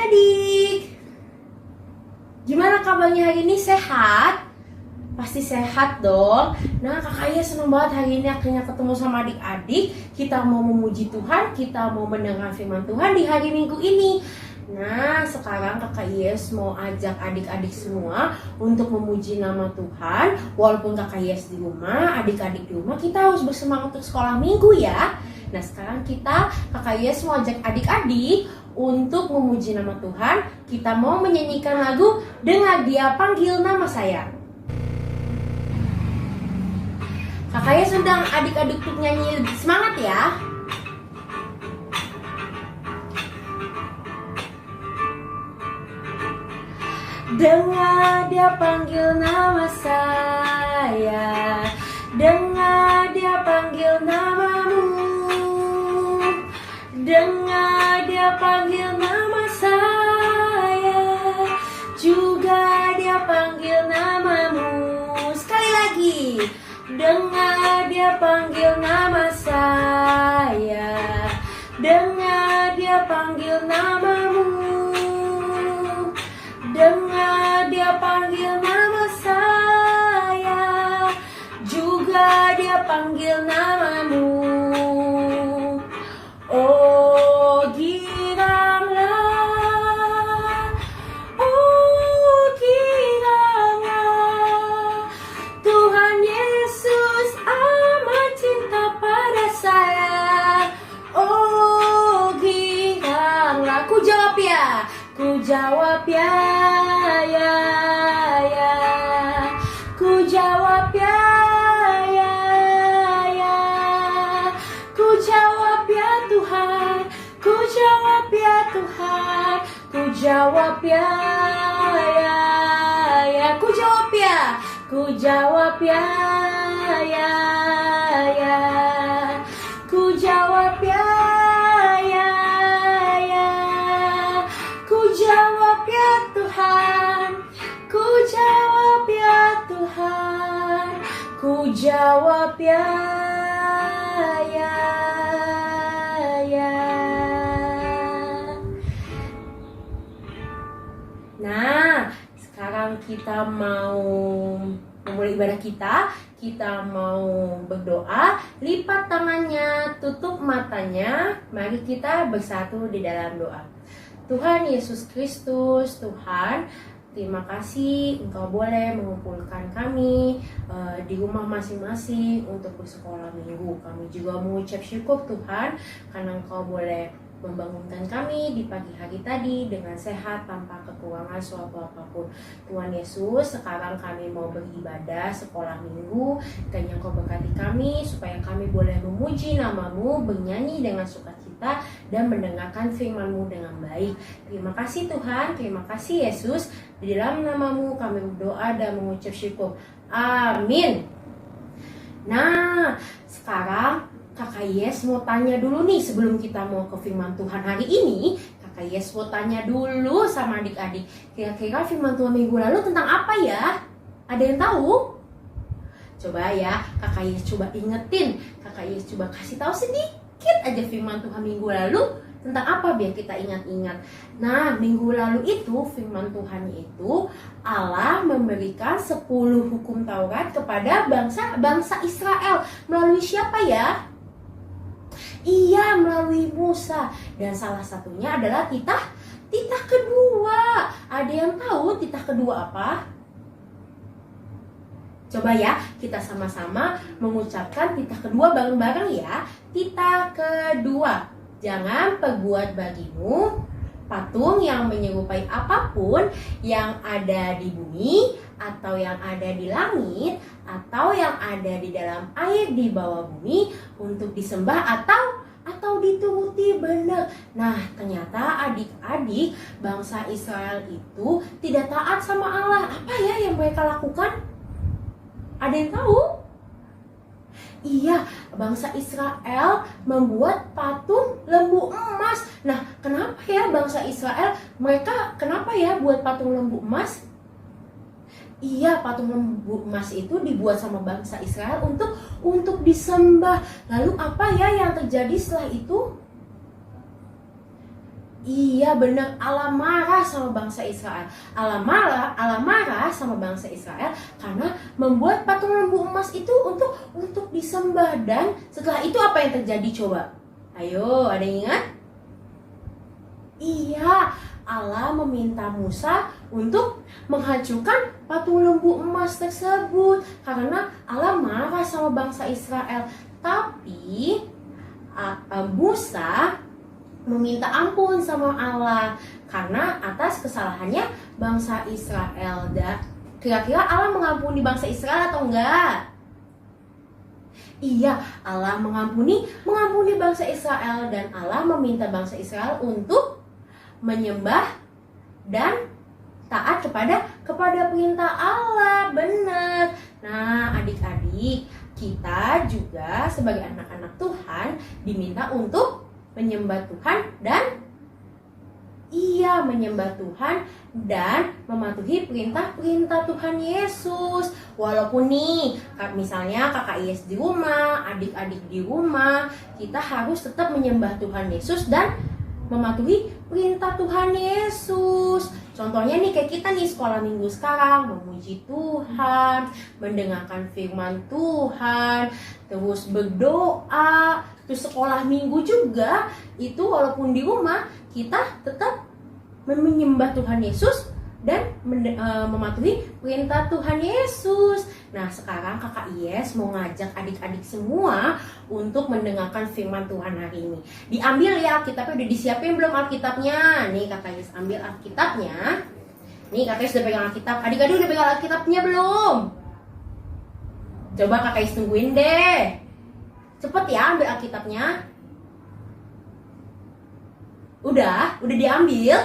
adik-adik, gimana kabarnya hari ini? Sehat? Pasti sehat dong. Nah, kakaknya senang banget hari ini akhirnya ketemu sama adik-adik. Kita mau memuji Tuhan, kita mau mendengar firman Tuhan di hari Minggu ini. Nah, sekarang kakak Yes mau ajak adik-adik semua untuk memuji nama Tuhan. Walaupun kakak Yes di rumah, adik-adik di rumah, kita harus bersemangat untuk sekolah minggu ya. Nah, sekarang kakak Yes mau ajak adik-adik untuk memuji nama Tuhan. Kita mau menyanyikan lagu Dengar Dia Panggil Nama Saya. Kakaknya sedang adik-adik untuk nyanyi, semangat ya. Dengar Dia panggil nama saya, dengar Dia panggil namamu, dengar Dia panggil nama saya, juga Dia panggil namamu. Sekali lagi, dengar Dia panggil nama saya, dengar Dia panggil namamu, dengar Dia panggil nama saya, juga Dia panggil namamu. Oh, giranglah, oh, giranglah, Tuhan Yesus amat cinta pada saya. Oh, giranglah. Ku jawab ya, ku jawab ya, ya, ya. Ku jawab ya, ya, ya. Ku jawab ya Tuhan, ku jawab ya Tuhan, ku jawab ya, ya, ya. Ku jawab ya, ku jawab ya, ya, ya. Ku jawab ya, ya, ya. Ku jawab ya Tuhan, ku jawab ya Tuhan, ku jawab ya, ya, ya. Nah, sekarang kita mau memulai ibadah kita. Kita mau berdoa, lipat tangannya, tutup matanya. Mari kita bersatu di dalam doa. Tuhan Yesus Kristus, Tuhan, terima kasih Engkau boleh mengumpulkan kami di rumah masing-masing untuk bersekolah minggu. Kami juga mengucap syukur Tuhan karena Engkau boleh membangunkan kami di pagi hari tadi dengan sehat tanpa kekurangan suatu apapun. Tuhan Yesus, sekarang kami mau beribadah sekolah minggu, dan yang Kau berkati kami supaya kami boleh memuji nama-Mu, bernyanyi dengan sukacita, dan mendengarkan firman-Mu dengan baik. Terima kasih Tuhan, terima kasih Yesus. Di dalam nama-Mu kami berdoa dan mengucap syukur. Amin. Nah, sekarang Kakak Yes mau tanya dulu nih sebelum kita mau ke firman Tuhan hari ini. Kakak Yes mau tanya dulu sama adik-adik. Kira-kira firman Tuhan minggu lalu tentang apa ya? Ada yang tahu? Coba ya, Kakak Yes coba ingetin. Kakak Yes coba kasih tahu sedikit aja firman Tuhan minggu lalu tentang apa biar kita ingat-ingat. Nah, minggu lalu itu firman Tuhan itu Allah memberikan 10 hukum Taurat kepada bangsa Israel. Melalui siapa ya? Iya, melalui Musa. Dan salah satunya adalah titah kedua. Ada yang tahu titah kedua apa? Coba ya, kita sama-sama mengucapkan titah kedua bareng-bareng ya. Titah kedua, jangan perbuat bagimu patung yang menyerupai apapun yang ada di bumi, atau yang ada di langit, atau yang ada di dalam air di bawah bumi untuk disembah atau dituruti benar. Nah, ternyata adik-adik bangsa Israel itu tidak taat sama Allah. Apa ya yang mereka lakukan? Ada yang tahu? Iya, bangsa Israel membuat patung lembu emas. Nah, kenapa ya bangsa Israel kenapa ya buat patung lembu emas? Iya, patung lembu emas itu dibuat sama bangsa Israel untuk disembah. Lalu apa ya yang terjadi setelah itu? Iya benar, Allah marah sama bangsa Israel. Allah marah sama bangsa Israel karena membuat patung lembu emas itu untuk disembah. Dan setelah itu apa yang terjadi coba? Ayo, ada yang ingat? Iya, Allah meminta Musa untuk menghancurkan patung lembu emas tersebut karena Allah marah sama bangsa Israel. Tapi Musa meminta ampun sama Allah karena atas kesalahannya bangsa Israel. Dan kira-kira Allah mengampuni bangsa Israel atau enggak? Iya, Allah mengampuni bangsa Israel, dan Allah meminta bangsa Israel untuk menyembah dan taat kepada perintah Allah. Benar. Nah, adik-adik, kita juga sebagai anak-anak Tuhan diminta untuk menyembah Tuhan dan menyembah Tuhan dan mematuhi perintah-perintah Tuhan Yesus. Walaupun nih, misalnya kakak Yes di rumah, adik-adik di rumah, kita harus tetap menyembah Tuhan Yesus dan mematuhi perintah Tuhan Yesus. Contohnya nih kayak kita nih sekolah minggu sekarang, memuji Tuhan, mendengarkan firman Tuhan, terus berdoa. Terus sekolah minggu juga, itu walaupun di rumah kita tetap menyembah Tuhan Yesus dan mematuhi perintah Tuhan Yesus. Nah, sekarang kakak Yes mau ngajak adik-adik semua untuk mendengarkan firman Tuhan hari ini. Diambil ya Alkitabnya, udah disiapin belum Alkitabnya? Nih kakak Yes ambil Alkitabnya. Nih kakak Yes udah pegang Alkitab. Adik-adik udah pegang Alkitabnya belum? Coba kakak Yes tungguin deh. Cepet ya ambil Alkitabnya. Udah diambil.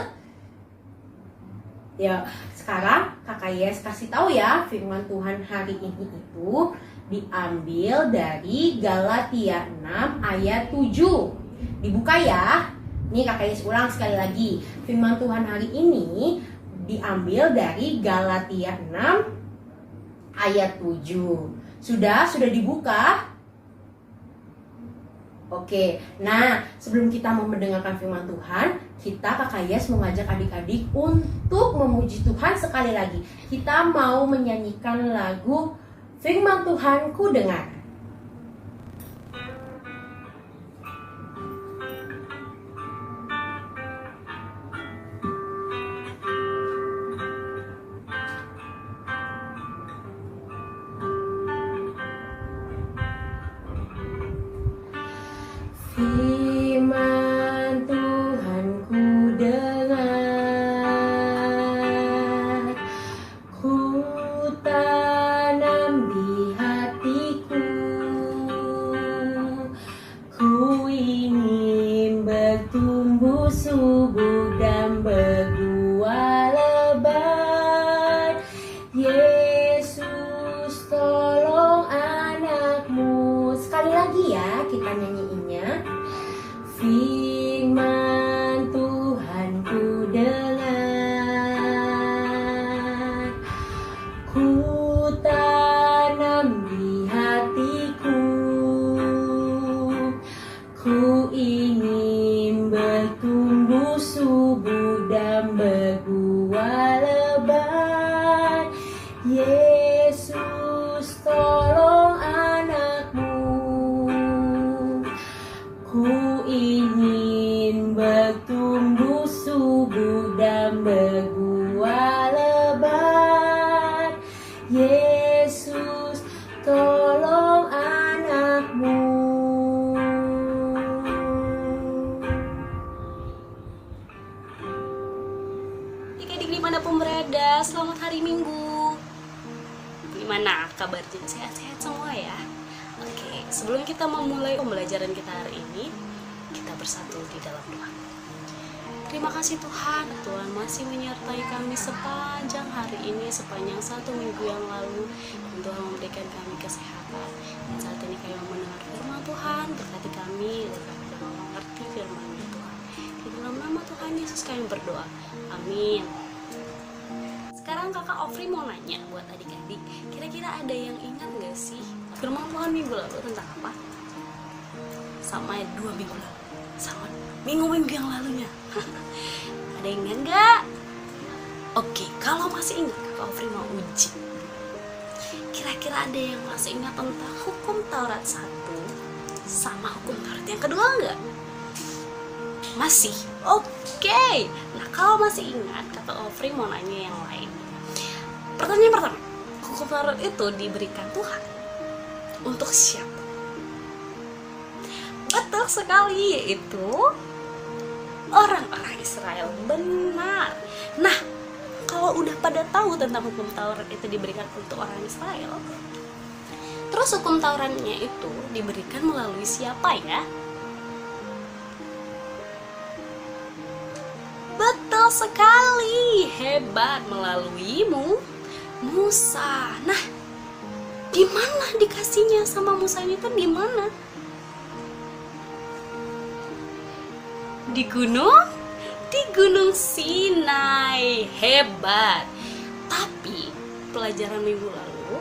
Ya, sekarang kakak Yes kasih tahu ya, firman Tuhan hari ini itu diambil dari Galatia 6 ayat 7. Dibuka ya. Nih kakak Yes ulang sekali lagi. Firman Tuhan hari ini diambil dari Galatia 6 ayat 7. Sudah dibuka? Oke, nah sebelum kita mau mendengarkan firman Tuhan, kita kakak Yes mengajak adik-adik untuk memuji Tuhan sekali lagi. Kita mau menyanyikan lagu Firman Tuhan Ku Dengar. Firman Tuhan ku dengar, ku tanam di hatiku, ku ingin bertumbuh subur dan berbuah lebat. Yesus tolong anakmu. Sekali lagi ya kita nyanyiinnya. Firman Tuhan ku dengar, ku tanam di hatiku, ku ingin bertumbuh subur dan berbuah lebat. Yesus tolong anakmu, ku ingin bertumbuh subur dan berbuah lebat. Yesus tolong anakmu. Adik-adik dimanapun berada, selamat hari Minggu. Gimana kabarnya? Sehat-sehat semua ya? Oke, sebelum kita memulai pembelajaran kita hari ini, kita bersatu di dalam doa. Terima kasih Tuhan, Tuhan masih menyertai kami sepanjang hari ini, sepanjang 1 minggu yang lalu. Dan Tuhan memberikan kami kesehatan. Dan saat ini kami mendengar firman Tuhan, berkati kami, dan kami dalam mengerti firman Tuhan. Di dalam nama Tuhan Yesus kami berdoa. Amin. Sekarang kakak Ofri mau nanya buat adik-adik, kira-kira ada yang ingat gak sih firman Tuhan minggu lalu tentang apa? Sama 2 minggu lalu, sama minggu yang lalunya. Ada yang ingat nggak? Oke, kalau masih ingat, Kak Ofri mau uji. Kira-kira ada yang masih ingat tentang hukum Taurat 1 sama hukum Taurat yang kedua nggak? Masih? Oke. Nah, kalau masih ingat, Kak Ofri mau nanya yang lain. Pertanyaan pertama, hukum Taurat itu diberikan Tuhan untuk siapa? Betul sekali, yaitu orang-orang Israel. Benar. Nah, kalau udah pada tahu tentang hukum Taurat itu diberikan untuk orang Israel, terus hukum Tauratnya itu diberikan melalui siapa ya? Betul sekali, hebat, melalui Musa. Nah, di mana dikasihnya sama Musa ini tuh di mana? Di Gunung Sinai. Hebat. Tapi pelajaran minggu lalu,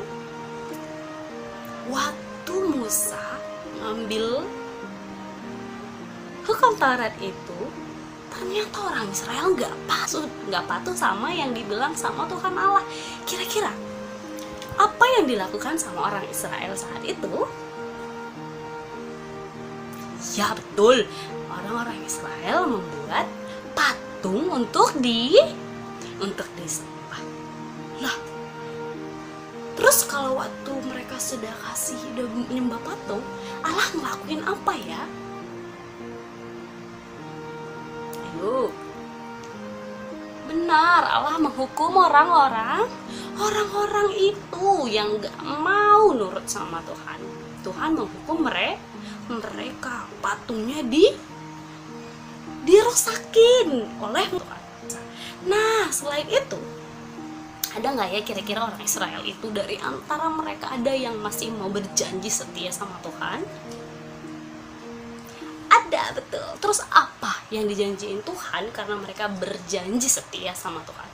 waktu Musa ngambil hukum Taurat itu, ternyata orang Israel nggak patuh sama yang dibilang sama Tuhan Allah. Kira-kira apa yang dilakukan sama orang Israel saat itu? Ya betul, orang-orang Israel membuat patung untuk disembah. Lah, terus kalau waktu mereka sudah menyembah patung, Allah ngelakuin apa ya? Ayo. Benar, Allah menghukum orang-orang itu yang gak mau nurut sama Tuhan. Tuhan menghukum mereka, patungnya dirusakin oleh Tuhan. Nah, selain itu, ada nggak ya kira-kira orang Israel itu dari antara mereka ada yang masih mau berjanji setia sama Tuhan? Ada, betul. Terus apa yang dijanjiin Tuhan karena mereka berjanji setia sama Tuhan?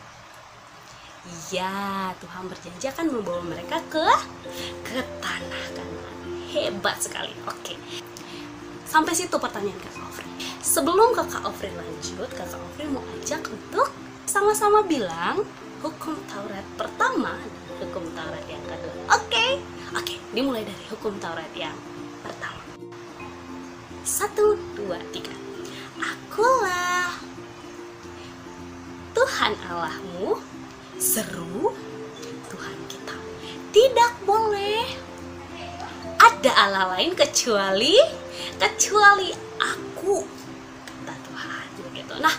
Ya, Tuhan berjanji akan membawa mereka ke tanah Kanaan. Hebat sekali. Oke. Sampai situ pertanyaan Kakak Ofri. Sebelum Kakak Ofri lanjut, Kakak Ofri mau ajak untuk sama-sama bilang hukum Taurat pertama dan hukum Taurat yang kedua. Oke, dimulai dari hukum Taurat yang pertama. 1, 2, 3. Akulah Tuhan Allahmu, seru Tuhan kita. Tidak boleh ada Allah lain kecuali aku, kata Tuhan. Begitu. Nah,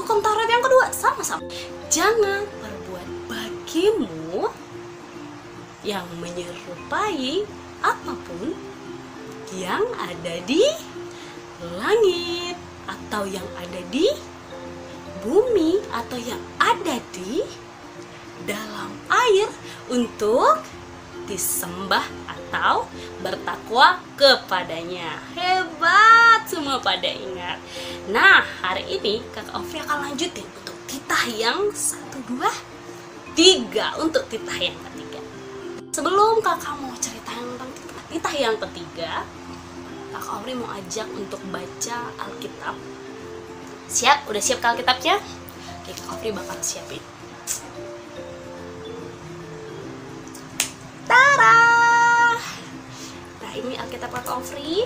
hukum Taurat yang kedua sama-sama. Jangan berbuat bagimu yang menyerupai apapun yang ada di langit atau yang ada di bumi atau yang ada di dalam air untuk disembah atau bertakwa kepadanya. Hebat, semua pada ingat. Nah, hari ini Kakak Ofri akan lanjutin untuk titah yang 1, 2, 3 untuk titah yang ketiga. Sebelum kakak mau cerita tentang titah yang ketiga, Kakak Ofri mau ajak untuk baca Alkitab. Siap? Udah siap ke Alkitabnya? Oke, Kakak Ofri bakal siapin. Tara! Nah, ini Alkitab Kakak Ofri.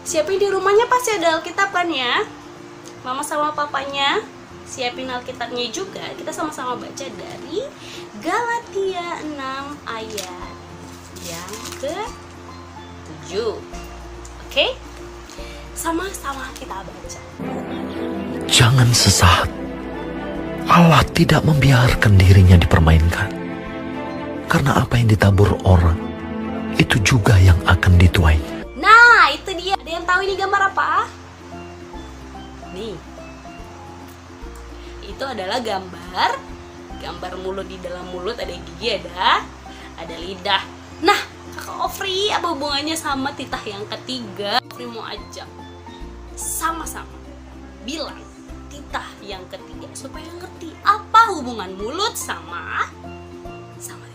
Siapin di rumahnya pasti ada Alkitab kan ya? Mama sama papanya siapin Alkitabnya juga. Kita sama-sama baca dari Galatia 6 ayat yang ke-7. Oke? Sama-sama kita baca. Jangan sesaat. Allah tidak membiarkan dirinya dipermainkan. Karena apa yang ditabur orang, itu juga yang akan dituai. Nah, itu dia. Ada yang tahu ini gambar apa? Nih. Itu adalah gambar mulut. Di dalam mulut ada gigi, ada lidah. Nah, Kakak Ofri, apa hubungannya sama titah yang ketiga? Ofri mau ajak sama-sama bilang titah yang ketiga supaya ngerti apa hubungan mulut sama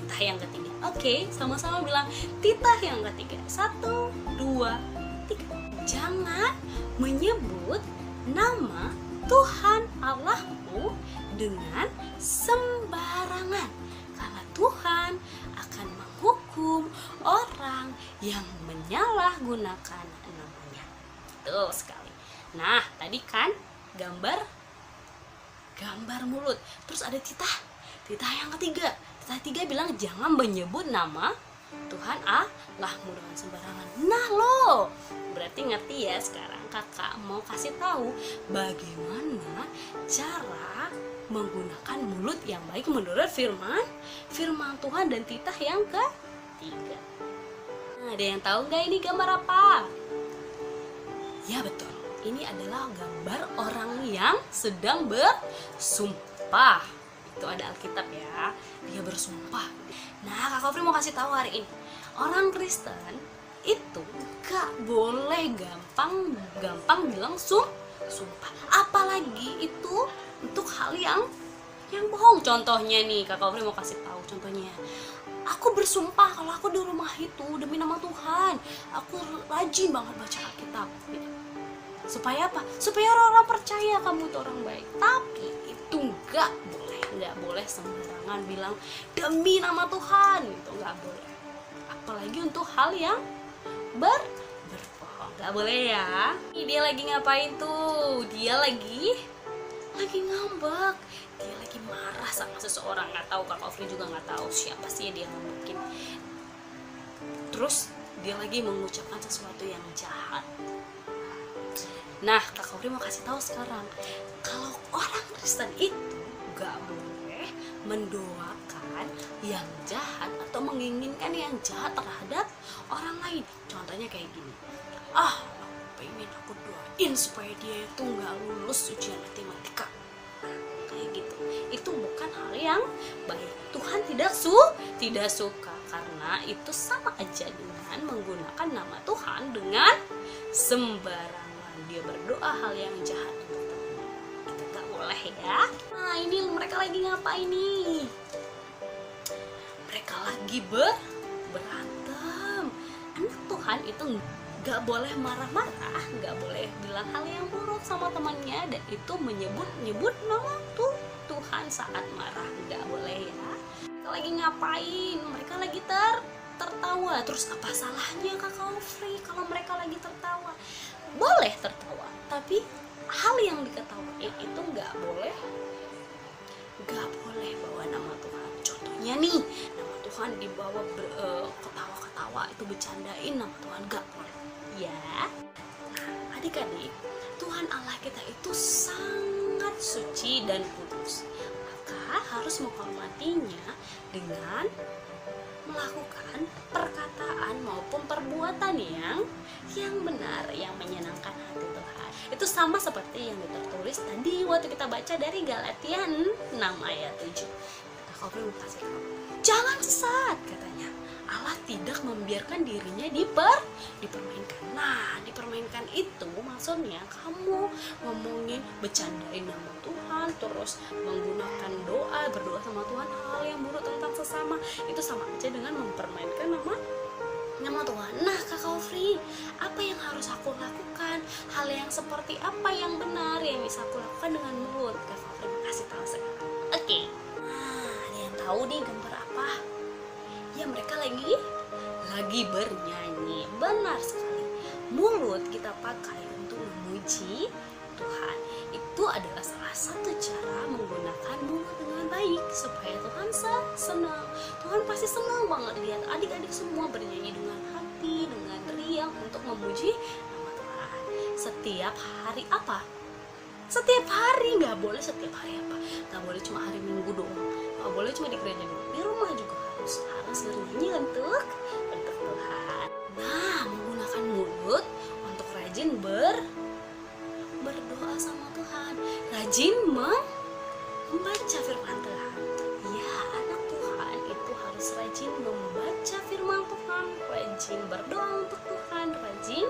titah yang ketiga. Oke, sama-sama bilang titah yang ketiga. 1, 2, 3. Jangan menyebut nama Tuhan Allahmu dengan sembarangan, karena Tuhan akan menghukum orang yang menyalahgunakan namanya. Betul sekali. Nah, tadi kan gambar mulut. Terus ada titah yang ketiga. Titah ketiga bilang jangan menyebut nama Tuhan Allahmu dengan sembarangan. Nah lo, berarti ngerti ya sekarang kakak mau kasih tahu bagaimana cara menggunakan mulut yang baik menurut firman Tuhan dan titah yang ketiga. Nah, ada yang tahu nggak ini gambar apa? Ya betul, ini adalah gambar orang yang sedang bersumpah. Itu ada Alkitab ya, dia bersumpah. Nah, Kak Kofri mau kasih tahu hari ini, orang Kristen itu gak boleh gampang bilang sumpah. Apalagi itu untuk hal yang bohong. Contohnya nih, Kak Kofri mau kasih tahu contohnya. Aku bersumpah kalau aku di rumah itu demi nama Tuhan, aku rajin banget baca Alkitab. Supaya apa? Supaya orang-orang percaya kamu itu orang baik. Tapi itu nggak boleh sembarangan bilang demi nama Tuhan, itu nggak boleh. Apalagi untuk hal yang berbohong, nggak boleh ya. Dia lagi ngapain tuh? Dia lagi ngambek. Dia lagi marah sama seseorang, nggak tahu, Kak Ofri juga nggak tahu siapa sih dia ngambekin. Terus dia lagi mengucapkan sesuatu yang jahat. Nah, Kak Ofri mau kasih tahu sekarang, kalau orang Kristen itu gak boleh mendoakan yang jahat atau menginginkan yang jahat terhadap orang lain. Contohnya kayak gini, aku pengen aku doain supaya dia itu gak lulus ujian matematika. Nah, kayak gitu. Itu bukan hal yang baik. Tuhan tidak suka, karena itu sama aja dengan menggunakan nama Tuhan dengan sembarangan. Dia berdoa hal yang jahat untuk temannya. Kita gak boleh ya. Nah, ini mereka lagi ngapain nih? Mereka lagi berantem. Anak Tuhan itu gak boleh marah-marah, gak boleh bilang hal yang buruk sama temannya, dan itu menyebut nama Tuhan saat marah. Gak boleh ya. Mereka lagi ngapain? Mereka lagi tertawa. Terus apa salahnya Kak Kofri kalau mereka lagi tertawa? Boleh tertawa, tapi hal yang diketawain itu nggak boleh bawa nama Tuhan. Contohnya nih, nama Tuhan dibawa ketawa-ketawa, itu bercandain nama Tuhan, nggak boleh ya. Nah, adik-adik, Tuhan Allah kita itu sangat suci dan kudus, maka harus menghormatinya dengan melakukan perkataan maupun perbuatan yang benar, yang menyenangkan hati Tuhan. Itu sama seperti yang tertulis tadi waktu kita baca dari Galatia 6 ayat 7. Kak Kofri mau kasih tahu, jangan sesat, katanya. Allah tidak membiarkan dirinya dipermainkan. Nah, dipermainkan itu maksudnya kamu ngomongin, bercandain nama Tuhan, terus menggunakan berdoa sama Tuhan hal yang buruk tentang sesama, itu sama aja dengan mempermainkan nama Tuhan. Nah, Kak Kofri, apa yang harus aku lakukan? Hal yang seperti apa yang benar yang bisa aku lakukan dengan mulut? Kak Kofri kasih tahu sekarang. Oke. Nah, ada yang tahu nih gambar apa? Ya, mereka lagi bernyanyi. Benar sekali. Mulut kita pakai untuk memuji Tuhan. Itu adalah salah satu cara menggunakan mulut dengan baik supaya Tuhan senang. Tuhan pasti senang banget lihat adik-adik semua bernyanyi dengan hati, dengan riang untuk memuji nama Tuhan. Setiap hari apa? Setiap hari, nggak boleh setiap hari apa? Nggak boleh cuma hari Minggu doang. Nggak boleh cuma di gereja doang. Di rumah juga harus bernyanyi untuk Tuhan. Nah, menggunakan mulut untuk rajin berdoa sama Tuhan, rajin membaca firman Tuhan. Ya, anak Tuhan itu harus rajin membaca firman Tuhan, rajin berdoa untuk Tuhan, rajin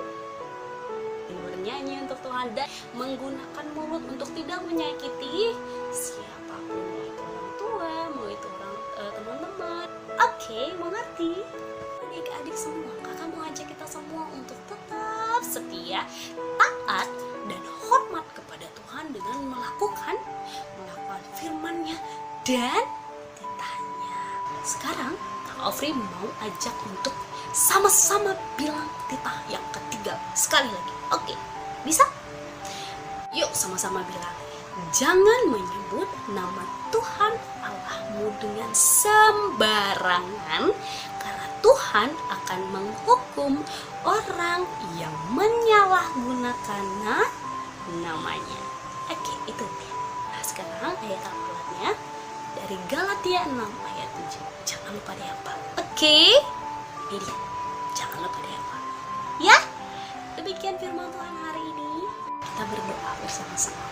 bernyanyi untuk Tuhan, dan menggunakan mulut untuk tidak menyakiti siapapun, mau itu orang tua, mau itu orang teman-teman. Oke, mengerti? Adik-adik semua, kakak mau ajak kita semua untuk tetap setia, taat, dan hormat kepada Tuhan dengan dan titanya. Sekarang Kak Ofri mau ajak untuk sama-sama bilang titah yang ketiga sekali lagi. Oke, bisa? Yuk sama-sama bilang. Jangan menyebut nama Tuhan Allahmu dengan sembarangan, karena Tuhan akan menghukum orang yang menyalahgunakan namanya. Oke, itu dia. Nah, sekarang ayat hafalannya dari Galatia 6 ayat 7. Jangan lupa dihafal. Oke? Ini dia. Jangan lupa dihafal. Ya? Demikian firman Tuhan hari ini. Kita berdoa bersama-sama.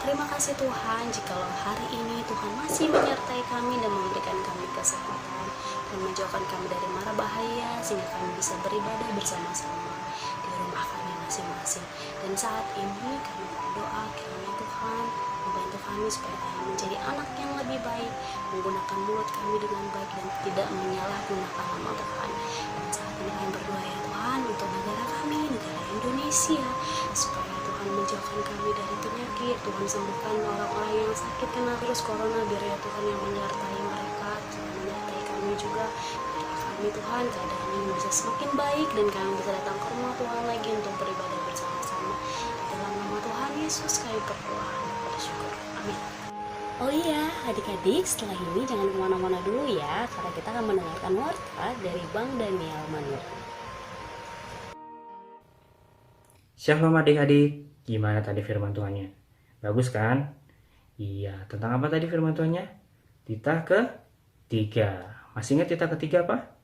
Terima kasih Tuhan, jikalau hari ini Tuhan masih menyertai kami dan memberikan kami kesehatan dan menjauhkan kami dari mara bahaya, sehingga kami bisa beribadah bersama-sama di rumah kami masing-masing. Dan saat ini kami berdoa kiranya Tuhan membantu kami supaya kami menjadi anak yang lebih baik, menggunakan mulut kami dengan baik dan tidak menyalahgunakan nama Tuhan. Dan saat ini kami berdoa ya Tuhan untuk negara kami, negara Indonesia, supaya Tuhan menjauhkan kami dari penyakit. Tuhan sembuhkan orang-orang yang sakit kena virus corona, biar ya Tuhan yang menyertai mereka, Tuhan menyertai kami juga. Doa kami Tuhan, keadaan ini bisa semakin baik dan kami bisa datang ke rumah Tuhan lagi untuk beribadah bersama-sama. Di dalam nama Tuhan Yesus kami berdoa dan bersyukur. Amin. Oh iya, adik-adik, setelah ini jangan kemana-mana dulu ya, karena kita akan mendengarkan warta dari Bang Daniel Manur. Shalom adik-adik, gimana tadi firman Tuhannya? Bagus kan? Iya, tentang apa tadi firman Tuhannya? Titah ketiga. Masih ingat titah ketiga apa?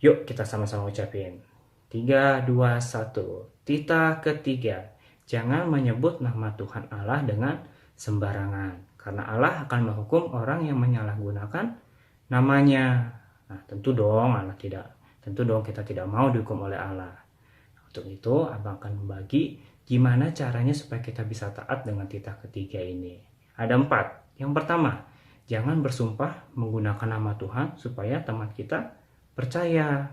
Yuk kita sama-sama ucapin. 3, 2, 1. Titah ketiga. Jangan menyebut nama Tuhan Allah dengan sembarangan, karena Allah akan menghukum orang yang menyalahgunakan namanya. Nah, tentu dong kita tidak mau dihukum oleh Allah. Untuk itu, Abang akan membagi gimana caranya supaya kita bisa taat dengan titah ketiga ini. Ada 4. Yang pertama, jangan bersumpah menggunakan nama Tuhan supaya teman kita percaya.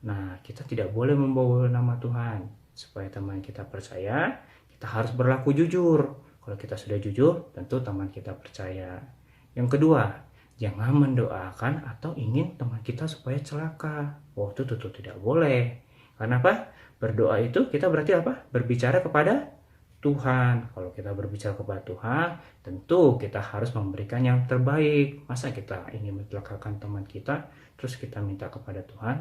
Nah, kita tidak boleh membawa nama Tuhan. Supaya teman kita percaya, kita harus berlaku jujur. Kalau kita sudah jujur, tentu teman kita percaya. Yang kedua, jangan mendoakan atau ingin teman kita supaya celaka. Oh, itu tentu tidak boleh. Karena apa? Berdoa itu kita berarti apa? Berbicara kepada Tuhan. Kalau kita berbicara kepada Tuhan, tentu kita harus memberikan yang terbaik. Masa kita ingin mencelakakan teman kita, terus kita minta kepada Tuhan?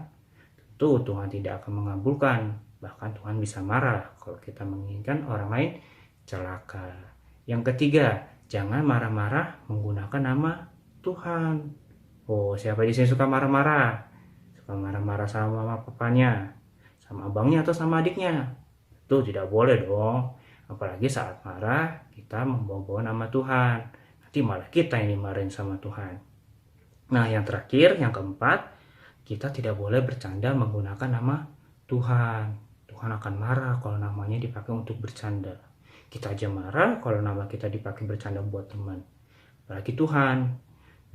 Tentu Tuhan tidak akan mengabulkan. Bahkan Tuhan bisa marah kalau kita menginginkan orang lain celaka. Yang ketiga, jangan marah-marah menggunakan nama Tuhan. Oh, siapa di sini suka marah-marah? Suka marah-marah sama mama papanya, sama abangnya atau sama adiknya? Itu tidak boleh dong. Apalagi saat marah kita membawa-bawa nama Tuhan. Nanti malah kita yang dimarahin sama Tuhan. Nah, yang terakhir, yang keempat, kita tidak boleh bercanda menggunakan nama Tuhan. Tuhan akan marah kalau namanya dipakai untuk bercanda. Kita aja marah kalau nama kita dipakai bercanda buat teman. Apalagi Tuhan.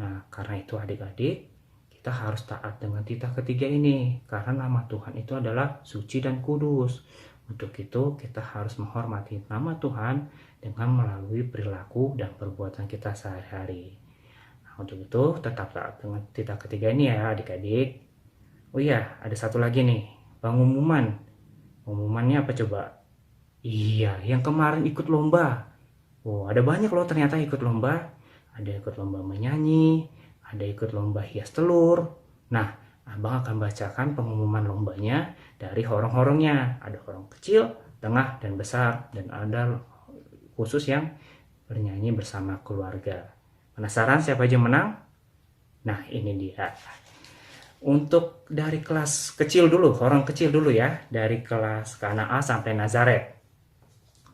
Nah, karena itu adik-adik, kita harus taat dengan titah ketiga ini, karena nama Tuhan itu adalah suci dan kudus. Untuk itu kita harus menghormati nama Tuhan dengan melalui perilaku dan perbuatan kita sehari-hari. Nah, untuk itu tetap taat dengan titah ketiga ini ya adik-adik. Oh iya, ada satu lagi nih, pengumuman. Pengumumannya apa coba? Iya, yang kemarin ikut lomba. Oh, ada banyak loh ternyata ikut lomba. Ada ikut lomba menyanyi, ada ikut lomba hias telur. Nah, Abang akan bacakan pengumuman lombanya dari horong-horongnya. Ada horong kecil, tengah, dan besar. Dan ada khusus yang bernyanyi bersama keluarga. Penasaran siapa aja menang? Nah, ini dia. Untuk dari kelas kecil dulu, horong kecil dulu ya. Dari kelas Kana A sampai Nazaret.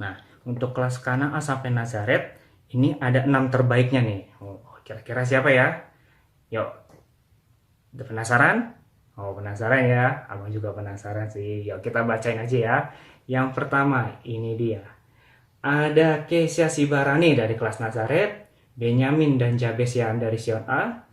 Nah, untuk kelas Kana A sampai Nazaret, ini ada 6 terbaiknya nih. Oh, kira-kira siapa ya? Yuk, udah penasaran? Oh, penasaran ya? Abang juga penasaran sih. Yuk kita bacain aja ya. Yang pertama, ini dia. Ada Kesia Sibarani dari kelas Nazaret, Benyamin dan Jabesian dari Sion A,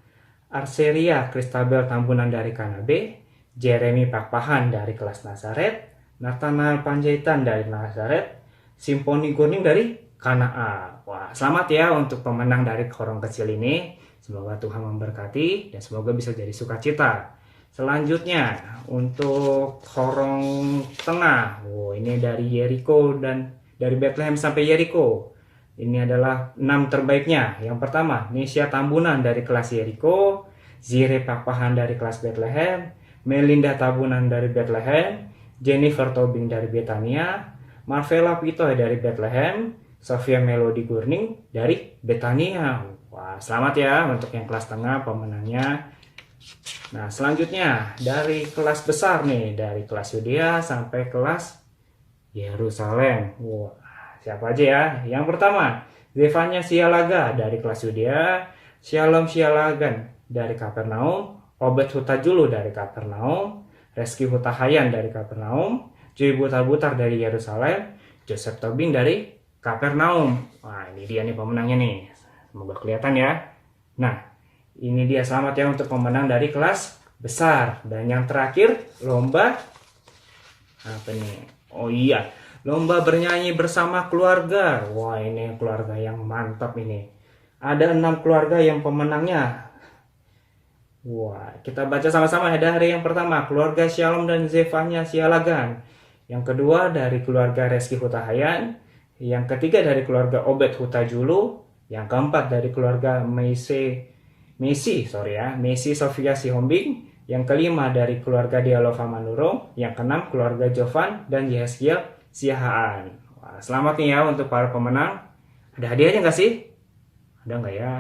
Arseria Kristabel Tambunan dari Kana B, Jeremy Pakpahan dari kelas Nazaret, Nathanael Panjaitan dari Nazaret, Simponi Gurning dari Kanaa. Wah, selamat ya untuk pemenang dari horong kecil ini. Semoga Tuhan memberkati dan semoga bisa jadi sukacita. Selanjutnya untuk horong tengah. Oh, ini dari Yeriko dan dari Bethlehem sampai Yeriko. Ini adalah 6 terbaiknya. Yang pertama, Nisha Tambunan dari kelas Yeriko, Zire Pakpahan dari kelas Bethlehem, Melinda Tabunan dari Bethlehem, Jennifer Tobing dari Betania, Marvela Pitoy dari Bethlehem, Sofia Melody Gurning dari Betania. Wah, selamat ya untuk yang kelas tengah pemenangnya. Nah, selanjutnya dari kelas besar nih, dari kelas Yudea sampai kelas Yerusalem. Wah, siapa aja ya? Yang pertama, Zevanya Sialaga dari kelas Yudea, Shalom Sialagan dari Kapernaum, Obed Hutajulu dari Kapernaum, Reski Hutahayan dari Kapernaum, Joy Butar-Butar dari Yerusalem, Joseph Tobing dari Kapernaum. Wah, ini dia nih pemenangnya nih. Semoga kelihatan ya. Nah, ini dia, selamat ya untuk pemenang dari kelas besar. Dan yang terakhir, lomba apa nih? Oh iya, lomba bernyanyi bersama keluarga. Wah, ini keluarga yang mantap ini. Ada 6 keluarga yang pemenangnya. Wah, kita baca sama-sama ya. Dari yang pertama, keluarga Shalom dan Zevanya Sialagan. Yang kedua dari keluarga Reski Hutahayan. Yang ketiga dari keluarga Obed Hutajulu. Yang keempat dari keluarga Messi Sofia Sihombing. Yang kelima dari keluarga Dialova Manurung. Yang keenam keluarga Jovan dan Yeskiel Siahaan. Wah, selamat nih ya untuk para pemenang. Ada hadiahnya nggak sih? Ada nggak ya?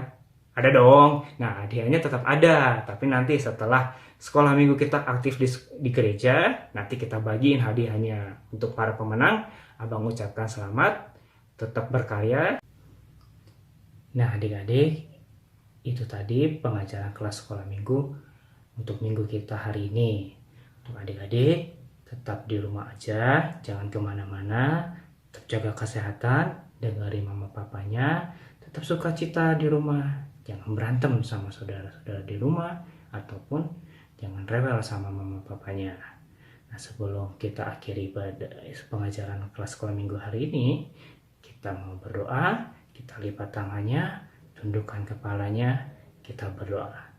Ada dong. Nah, hadiahnya tetap ada. Tapi nanti setelah sekolah minggu kita aktif di gereja, nanti kita bagiin hadiahnya. Untuk para pemenang, Abang ucapkan selamat, tetap berkarya. Nah, adik-adik, itu tadi pengajaran kelas sekolah minggu untuk minggu kita hari ini. Untuk adik-adik, tetap di rumah aja, jangan kemana-mana, tetap jaga kesehatan, dengerin mama papanya, tetap sukacita di rumah, jangan berantem sama saudara-saudara di rumah, ataupun jangan rewel sama mama papanya. Nah, sebelum kita akhiri pada pengajaran kelas sekolah minggu hari ini, kita mau berdoa, kita lipat tangannya, tundukkan kepalanya, kita berdoa.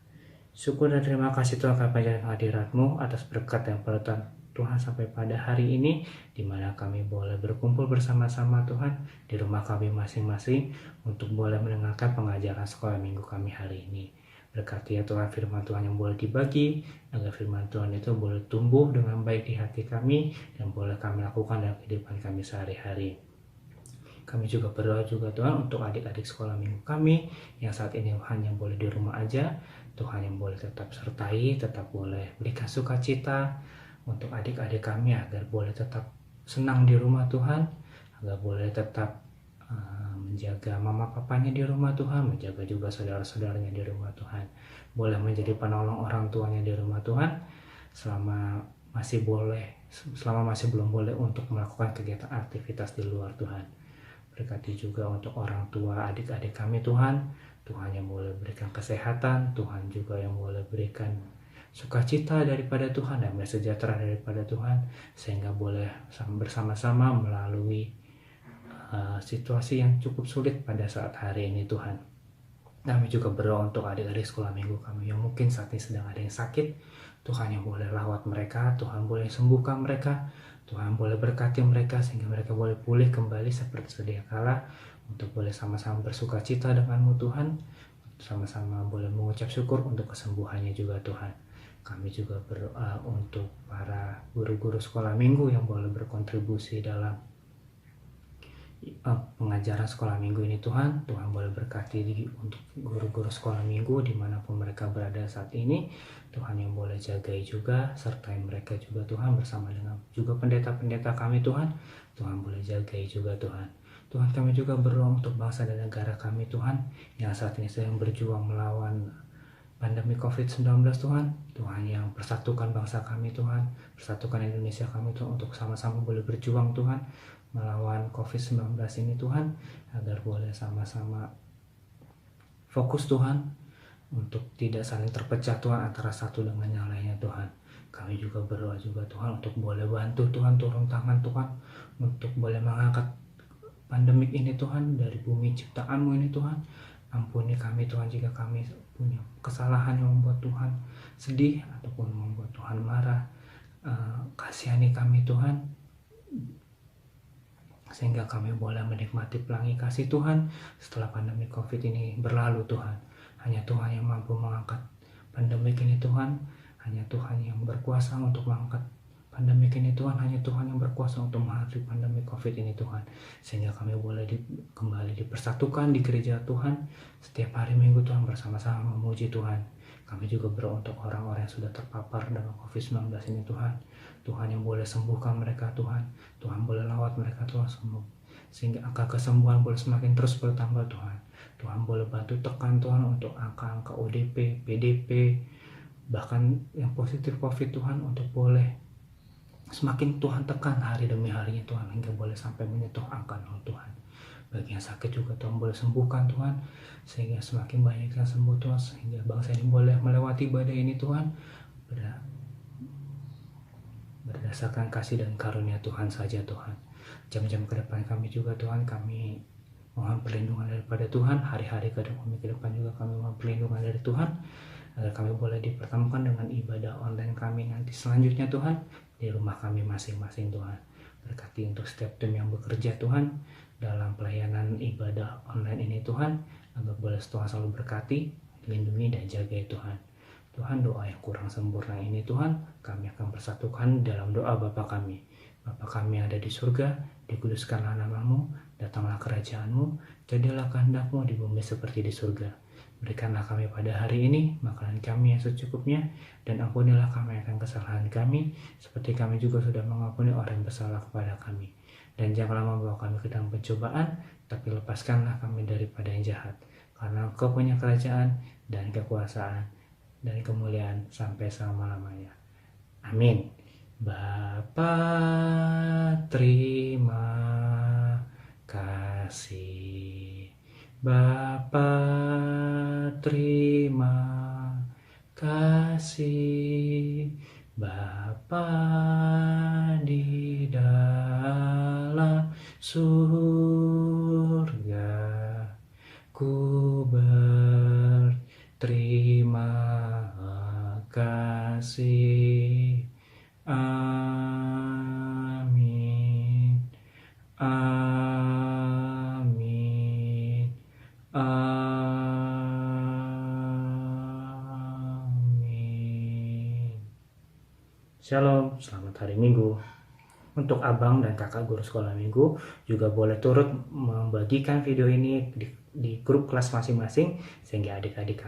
Syukur dan terima kasih Tuhan karena panjang hadirat-Mu atas berkat yang berlipat Tuhan sampai pada hari ini, di mana kami boleh berkumpul bersama-sama Tuhan di rumah kami masing-masing untuk boleh mendengarkan pengajaran sekolah minggu kami hari ini. Berkati ya Tuhan firman Tuhan yang boleh dibagi, agar firman Tuhan itu boleh tumbuh dengan baik di hati kami dan boleh kami lakukan dalam kehidupan kami sehari-hari. Kami juga berdoa juga Tuhan untuk adik-adik sekolah minggu kami yang saat ini hanya boleh di rumah aja. Tuhan yang boleh tetap sertai, tetap boleh berikan sukacita untuk adik-adik kami agar boleh tetap senang di rumah Tuhan, agar boleh tetap menjaga mama papanya di rumah Tuhan, menjaga juga saudara-saudaranya di rumah Tuhan, boleh menjadi penolong orang tuanya di rumah Tuhan selama masih belum boleh untuk melakukan kegiatan aktivitas di luar Tuhan. Berkati juga untuk orang tua adik-adik kami Tuhan, Tuhan yang boleh berikan kesehatan, Tuhan juga yang boleh berikan sukacita daripada Tuhan dan sejahtera daripada Tuhan, sehingga boleh bersama-sama melalui situasi yang cukup sulit pada saat hari ini Tuhan. Kami juga berdoa untuk adik-adik sekolah minggu kami yang mungkin saat ini sedang ada yang sakit. Tuhan yang boleh rawat mereka, Tuhan boleh sembuhkan mereka, Tuhan boleh berkati mereka sehingga mereka boleh pulih kembali seperti sedia kala, untuk boleh sama-sama bersukacita denganmu Tuhan, sama-sama boleh mengucap syukur untuk kesembuhannya juga Tuhan. Kami juga berdoa untuk para guru-guru sekolah minggu yang boleh berkontribusi dalam pengajaran sekolah minggu ini Tuhan. Tuhan boleh berkati untuk guru-guru sekolah minggu dimanapun mereka berada saat ini. Tuhan yang boleh jagai juga, sertai mereka juga Tuhan, bersama dengan juga pendeta-pendeta kami Tuhan. Tuhan boleh jagai juga Tuhan. Tuhan, kami juga berdoa untuk bangsa dan negara kami Tuhan, yang saat ini sedang berjuang melawan pandemi COVID-19 Tuhan. Tuhan yang persatukan bangsa kami Tuhan, persatukan Indonesia kami Tuhan, untuk sama-sama boleh berjuang Tuhan melawan COVID-19 ini Tuhan, agar boleh sama-sama fokus Tuhan untuk tidak saling terpecah Tuhan antara satu dengan yang lainnya Tuhan. Kami juga berdoa juga Tuhan untuk boleh bantu Tuhan, turun tangan Tuhan untuk boleh mengangkat pandemik ini Tuhan, dari bumi ciptaan-Mu ini Tuhan. Ampuni kami Tuhan jika kami punya kesalahan yang membuat Tuhan sedih ataupun membuat Tuhan marah. Kasihani kami Tuhan, sehingga kami boleh menikmati pelangi kasih Tuhan setelah pandemi COVID ini berlalu Tuhan. Hanya Tuhan yang mampu mengangkat pandemi ini Tuhan. Hanya Tuhan yang berkuasa untuk mengangkat pandemi ini Tuhan. Hanya Tuhan yang berkuasa untuk menghadapi pandemi COVID ini Tuhan. Sehingga kami boleh kembali dipersatukan di gereja Tuhan setiap hari Minggu Tuhan, bersama-sama memuji Tuhan. Kami juga berdoa untuk orang-orang yang sudah terpapar dengan COVID-19 ini Tuhan. Tuhan yang boleh sembuhkan mereka Tuhan. Tuhan boleh lawat mereka Tuhan sembuh. Sehingga angka kesembuhan boleh semakin terus bertambah Tuhan. Tuhan boleh bantu tekan Tuhan untuk angka-angka ODP, PDP, bahkan yang positif COVID Tuhan, untuk boleh semakin Tuhan tekan hari demi harinya Tuhan, hingga boleh sampai menyentuh angka 0 Tuhan. Bagi yang sakit juga Tuhan boleh sembuhkan Tuhan, sehingga semakin banyak yang sembuh Tuhan, sehingga bangsa ini boleh melewati badai ini Tuhan, berdasarkan kasih dan karunia Tuhan saja Tuhan. Jam-jam ke depan kami juga Tuhan, kami mohon perlindungan daripada Tuhan. Hari-hari ke depan juga kami mohon perlindungan dari Tuhan, agar kami boleh dipertemukan dengan ibadah online kami nanti selanjutnya Tuhan, di rumah kami masing-masing Tuhan. Berkati untuk setiap tim yang bekerja Tuhan dalam pelayanan ibadah online ini Tuhan, agar boleh Tuhan selalu berkati, lindungi dan jaga Tuhan. Tuhan, doa yang kurang sempurna ini Tuhan, kami akan persatukan dalam doa Bapa kami. Bapa kami yang ada di surga, dikuduskanlah nama-Mu, datanglah kerajaan-Mu, jadilah kehendak-Mu di bumi seperti di surga. Berikanlah kami pada hari ini makanan kami yang secukupnya, dan ampunilah kami akan kesalahan kami, seperti kami juga sudah mengampuni orang yang bersalah kepada kami. Dan janganlah membawa kami ke dalam pencobaan, tapi lepaskanlah kami daripada yang jahat. Karena Engkau punya kerajaan dan kekuasaan dan kemuliaan sampai selama-lamanya. Amin. Bapa, terima kasih. Bapa, terima kasih. Bapa di dalam surga, ku berterima kasih. Amin. Amin. Amin. Shalom, selamat hari Minggu. Untuk abang dan kakak guru sekolah minggu juga boleh turut membagikan video ini di grup kelas masing-masing, sehingga adik-adik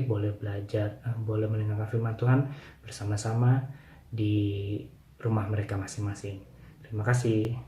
boleh belajar, boleh mendengarkan firman Tuhan bersama-sama di rumah mereka masing-masing. Terima kasih.